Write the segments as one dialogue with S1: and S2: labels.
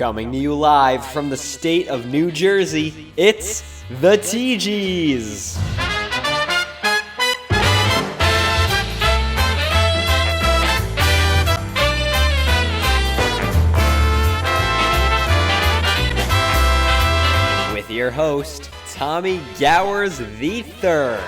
S1: Coming to you live from the state of New Jersey, it's the TeeGeeies. With your host, Tommy Gowers III.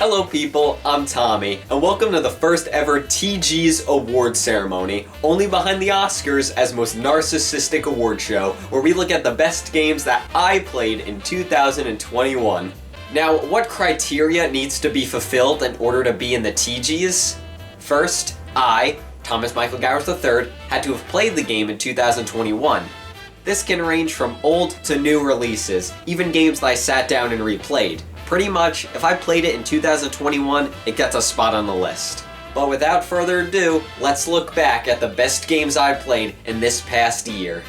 S1: Hello people, I'm Tommy, and welcome to the first ever TeeGeeies award ceremony, only behind the Oscars as most narcissistic award show, where we look at the best games that I played in 2021. Now, what criteria needs to be fulfilled in order to be in the TeeGeeies? First, I, Thomas Michael Gowers III, had to have played the game in 2021. This can range from old to new releases, even games that I sat down and replayed. Pretty much, if I played it in 2021, it gets a spot on the list. But without further ado, let's look back at the best games I played in this past year.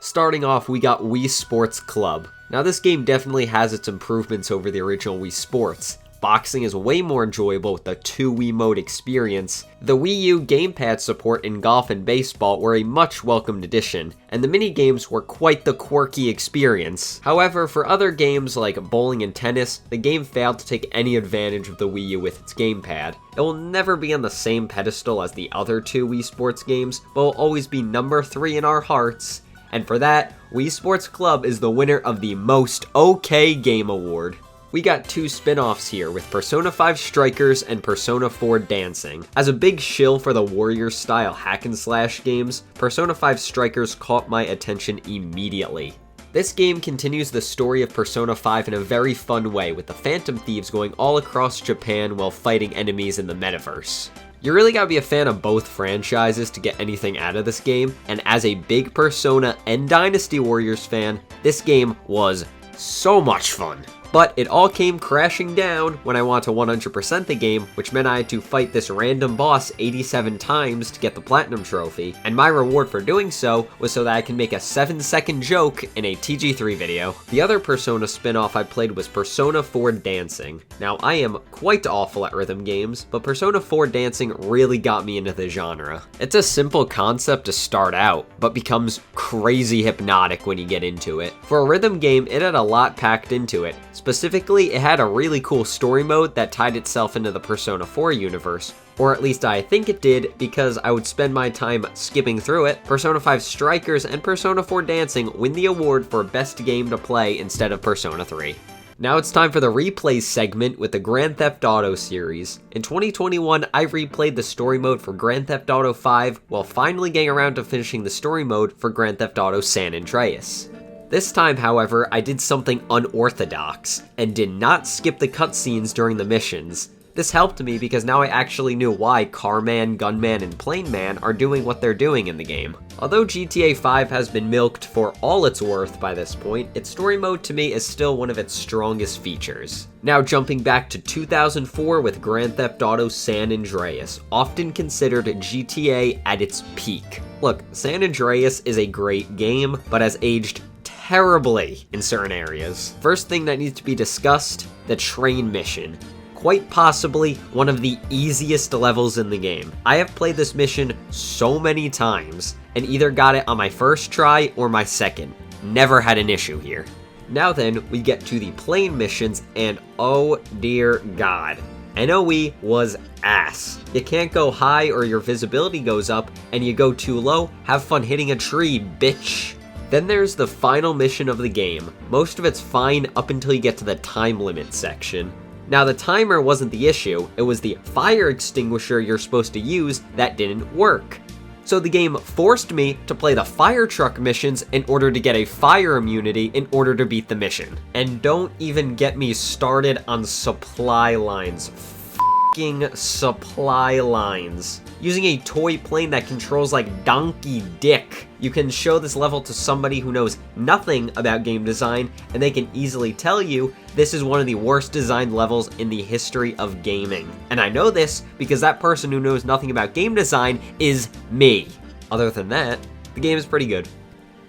S1: Starting off, we got Wii Sports Club. Now this game definitely has its improvements over the original Wii Sports. Boxing is way more enjoyable with the 2 Wiimote experience. The Wii U gamepad support in golf and baseball were a much welcomed addition, and the mini-games were quite the quirky experience. However, for other games like bowling and tennis, the game failed to take any advantage of the Wii U with its gamepad. It will never be on the same pedestal as the other 2 Wii Sports games, but will always be number 3 in our hearts. And for that, Wii Sports Club is the winner of the Most OK Game Award. We got 2 spin-offs here with Persona 5 Strikers and Persona 4 Dancing. As a big shill for the Warriors-style hack-and-slash games, Persona 5 Strikers caught my attention immediately. This game continues the story of Persona 5 in a very fun way, with the Phantom Thieves going all across Japan while fighting enemies in the metaverse. You really gotta be a fan of both franchises to get anything out of this game, and as a big Persona and Dynasty Warriors fan, this game was so much fun. But it all came crashing down when I wanted to 100% the game, which meant I had to fight this random boss 87 times to get the Platinum Trophy, and my reward for doing so was so that I can make a 7-second joke in a TeeGeeThree video. The other Persona spin-off I played was Persona 4 Dancing. Now, I am quite awful at rhythm games, but Persona 4 Dancing really got me into the genre. It's a simple concept to start out, but becomes crazy hypnotic when you get into it. For a rhythm game, it had a lot packed into it. Specifically, it had a really cool story mode that tied itself into the Persona 4 universe. Or at least I think it did, because I would spend my time skipping through it. Persona 5 Strikers and Persona 4 Dancing win the award for best game to play instead of Persona 3. Now it's time for the replays segment with the Grand Theft Auto series. In 2021, I replayed the story mode for Grand Theft Auto 5 while finally getting around to finishing the story mode for Grand Theft Auto San Andreas. This time, however, I did something unorthodox, and did not skip the cutscenes during the missions. This helped me because now I actually knew why Carman, Gunman, and Planeman are doing what they're doing in the game. Although GTA 5 has been milked for all it's worth by this point, its story mode to me is still one of its strongest features. Now jumping back to 2004 with Grand Theft Auto San Andreas, often considered GTA at its peak. Look, San Andreas is a great game, but has aged terribly in certain areas. First thing that needs to be discussed, the train mission. Quite possibly one of the easiest levels in the game. I have played this mission so many times, and either got it on my first try or my second. Never had an issue here. Now then, we get to the plane missions, and oh dear God. NOE was ass. You can't go high or your visibility goes up, and you go too low, have fun hitting a tree, bitch. Then there's the final mission of the game. Most of it's fine up until you get to the time limit section. Now the timer wasn't the issue, it was the fire extinguisher you're supposed to use that didn't work. So the game forced me to play the fire truck missions in order to get a fire immunity in order to beat the mission. And don't even get me started on supply lines. F***ing supply lines. Using a toy plane that controls like donkey dick. You can show this level to somebody who knows nothing about game design, and they can easily tell you this is one of the worst designed levels in the history of gaming. And I know this because that person who knows nothing about game design is me. Other than that, the game is pretty good.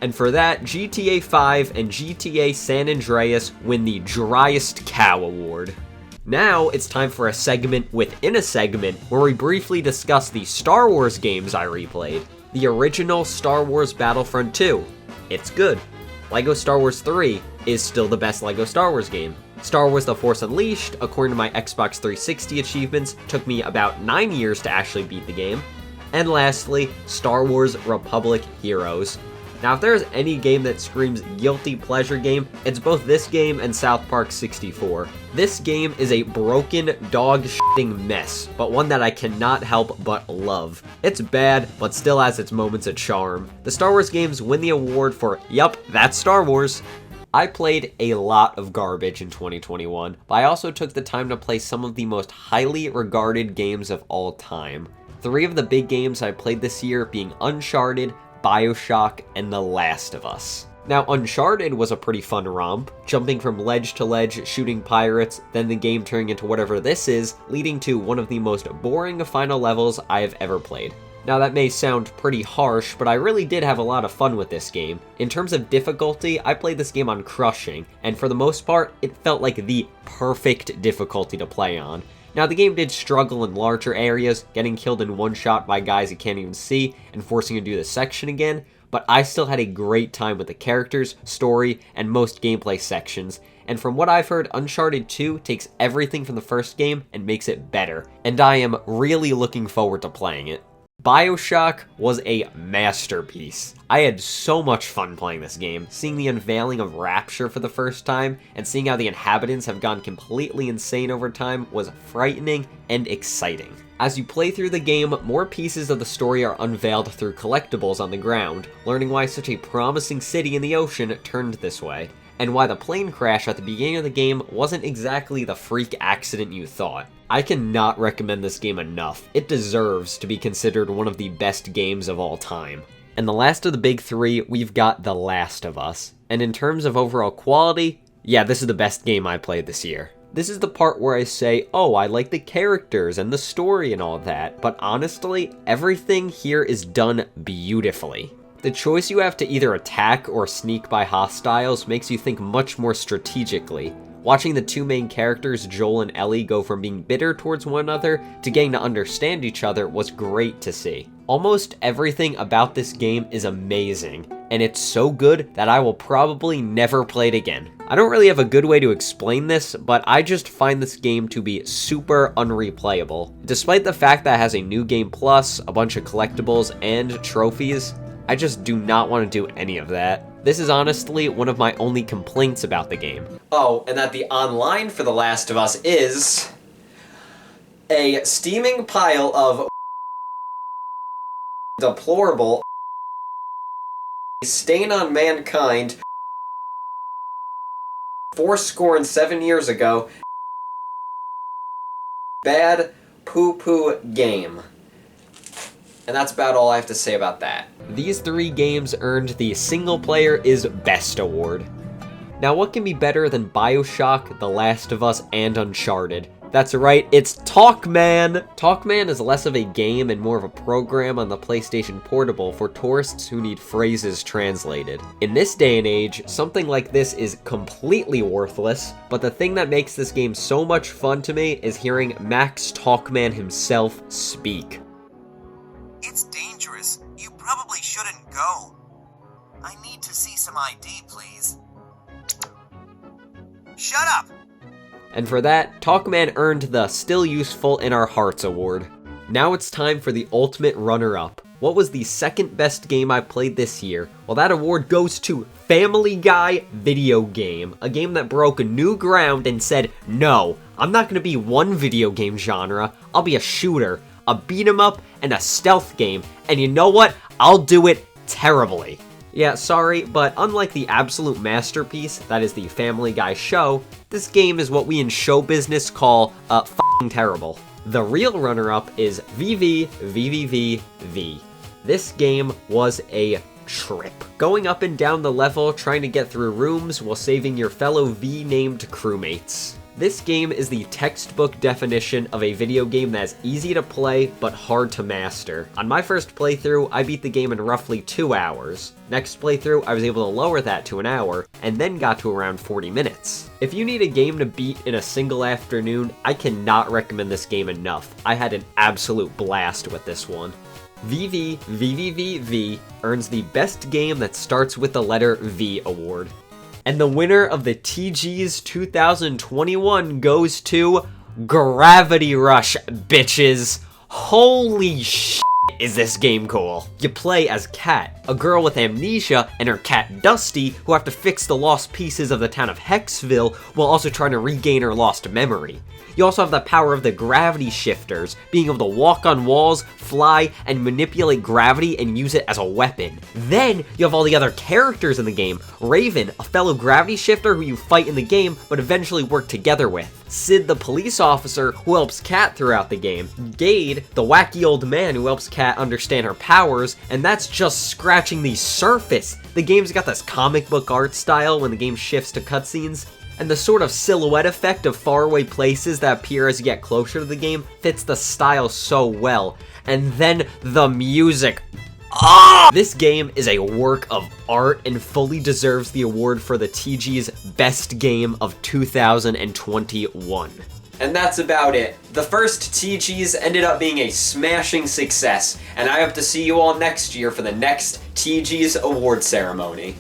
S1: And for that, GTA 5 and GTA San Andreas win the Driest Cow Award.
S2: Now it's time for a segment within a segment where we briefly discuss the Star Wars games I replayed. The original Star Wars Battlefront 2. It's good. LEGO Star Wars 3 is still the best LEGO Star Wars game. Star Wars The Force Unleashed, according to my Xbox 360 achievements, took me about 9 years to actually beat the game. And lastly, Star Wars Republic Heroes. Now, if there's any game that screams guilty pleasure game, it's both this game and South Park 64. This game is a broken, dog-shitting mess, but one that I cannot help but love. It's bad, but still has its moments of charm. The Star Wars games win the award for, yup, that's Star Wars. I played a lot of garbage in 2021, but I also took the time to play some of the most highly regarded games of all time. 3 of the big games I played this year being Uncharted, BioShock, and The Last of Us. Now, Uncharted was a pretty fun romp, jumping from ledge to ledge, shooting pirates, then the game turning into whatever this is, leading to one of the most boring final levels I have ever played. Now, that may sound pretty harsh, but I really did have a lot of fun with this game. In terms of difficulty, I played this game on crushing, and for the most part, it felt like the perfect difficulty to play on. Now, the game did struggle in larger areas, getting killed in one shot by guys you can't even see, and forcing you to do the section again, but I still had a great time with the characters, story, and most gameplay sections, and from what I've heard, Uncharted 2 takes everything from the first game and makes it better, and I am really looking forward to playing it. BioShock was a masterpiece. I had so much fun playing this game, seeing the unveiling of Rapture for the first time, and seeing how the inhabitants have gone completely insane over time was frightening and exciting. As you play through the game, more pieces of the story are unveiled through collectibles on the ground, learning why such a promising city in the ocean turned this way, and why the plane crash at the beginning of the game wasn't exactly the freak accident you thought. I cannot recommend this game enough. It deserves to be considered one of the best games of all time. And the last of the big 3, we've got The Last of Us. And in terms of overall quality, yeah, this is the best game I played this year. This is the part where I say, oh, I like the characters and the story and all that, but honestly, everything here is done beautifully. The choice you have to either attack or sneak by hostiles makes you think much more strategically. Watching the 2 main characters, Joel and Ellie, go from being bitter towards one another to getting to understand each other was great to see. Almost everything about this game is amazing, and it's so good that I will probably never play it again. I don't really have a good way to explain this, but I just find this game to be super unreplayable. Despite the fact that it has a new game plus, a bunch of collectibles, and trophies, I just do not want to do any of that. This is honestly one of my only complaints about the game.
S1: Oh, and that the online for The Last of Us is a steaming pile of deplorable stain on mankind 7 years ago bad poo-poo game. And that's about all I have to say about that.
S2: These 3 games earned the Single Player is Best award. Now, what can be better than BioShock, The Last of Us, and Uncharted? That's right, it's Talkman! Talkman is less of a game and more of a program on the PlayStation Portable for tourists who need phrases translated. In this day and age, something like this is completely worthless, but the thing that makes this game so much fun to me is hearing Max Talkman himself speak.
S3: It's dangerous. You probably shouldn't go. I need to see some ID, please. Shut up!
S2: And for that, Talkman earned the Still Useful in Our Hearts award. Now it's time for the ultimate runner-up. What was the second best game I played this year? Well, that award goes to Family Guy Video Game, a game that broke new ground and said, no, I'm not gonna be one video game genre, I'll be a shooter, a beat-em-up, and a stealth game, and you know what? I'll do it terribly. Yeah, sorry, but unlike the absolute masterpiece that is the Family Guy show, this game is what we in show business call, f***ing terrible. The real runner-up is VVVVVV. This game was a trip. Going up and down the level, trying to get through rooms while saving your fellow V-named crewmates. This game is the textbook definition of a video game that is easy to play but hard to master. On my first playthrough, I beat the game in roughly 2 hours. Next playthrough, I was able to lower that to an hour, and then got to around 40 minutes. If you need a game to beat in a single afternoon, I cannot recommend this game enough. I had an absolute blast with this one. VVVVVV earns the Best Game That Starts with the Letter V award. And the winner of the TeeGeeies 2021 goes to Gravity Rush, bitches. Holy shit, is this game cool. You play as Kat, a girl with amnesia, and her cat Dusty, who have to fix the lost pieces of the town of Hexville while also trying to regain her lost memory. You also have the power of the gravity shifters, being able to walk on walls, fly, and manipulate gravity and use it as a weapon. Then, you have all the other characters in the game. Raven, a fellow gravity shifter who you fight in the game, but eventually work together with. Sid, the police officer who helps Kat throughout the game. Gade, the wacky old man who helps Kat understand her powers, and that's just scratching the surface. The game's got this comic book art style when the game shifts to cutscenes, and the sort of silhouette effect of faraway places that appear as you get closer to the game fits the style so well. And then the music. This game is a work of art and fully deserves the award for the TeeGeeies Best Game of 2021.
S1: And that's about it. The first TeeGeeies ended up being a smashing success, and I hope to see you all next year for the next TeeGeeies award ceremony.